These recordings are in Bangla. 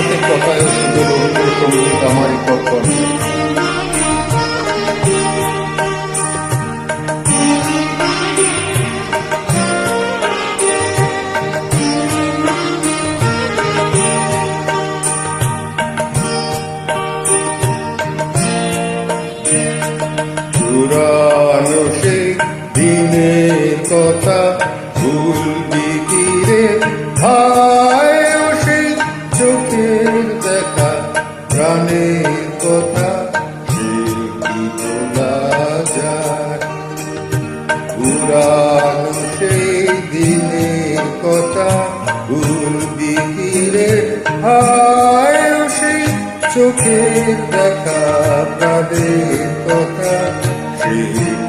রবীন্দ্রনাথের কথায় শুধু রবীন্দ্রসঙ্গীত আমারই কখন। পুরানো সেই দিনের কথা ভুলবি কি রে ভাই, সেই চোখের দেখা প্রাণের কথা সে কি বলা যায়। পুরানো সেই দিনের কথা ভুলবি কি রে ভাই, সেই চোখের দেখা প্রাণের কথা সে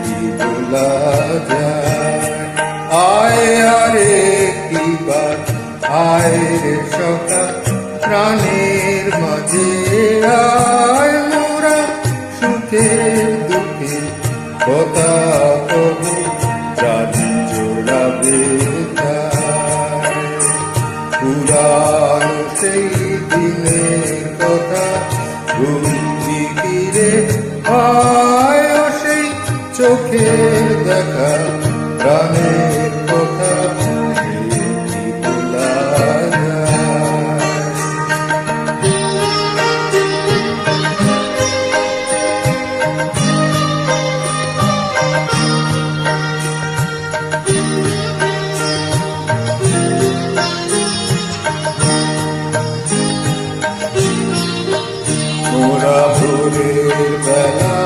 কি বলা যায়। আয় আরে কিবার আয় রে সখা প্রাণের মাঝে আয়, মোরা সুখের দুঃখে কথা কব প্রাণ জোড়াবে তাই। পুরানো সেই দিনের কথা ভুলবি কি রে আয়, সেই চোখের দেখা প্রাণের কথা সে কি বলা যায়। মোরা ভোরের বেলা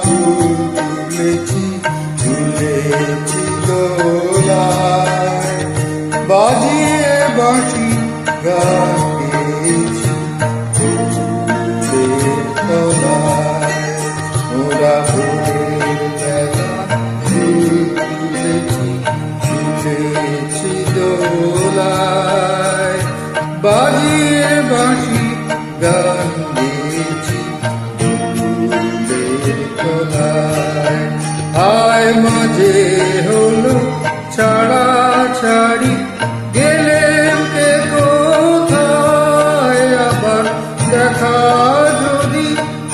ফুল তুলেছি তুলেছি দোলায়, বাজিয়ে বাঁশি গান গেয়েছি ফুলের তলায়। মোরা ভোরের বেলা ফুল তুলেছি তুলেছি দোলায়, বাজিয়ে বাঁশি গান গেয়েছি ফুলের তলায়। আয় মাঝে হলো ছাড়া ছাড়ি, গেলেন কে কোথায়, আবার দেখা যদি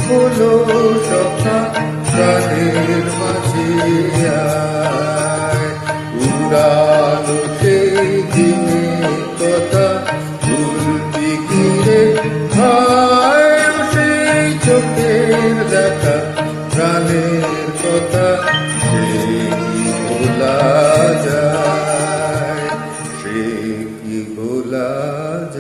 হলো সখা প্রাণের মাঝে আয়। পুরানো সেই দিনের কথা ভুলবি কি রে ভাই, সেই চোখের দেখা প্রাণের কথা সে কি বলা যায়, সে কি বলা যায়।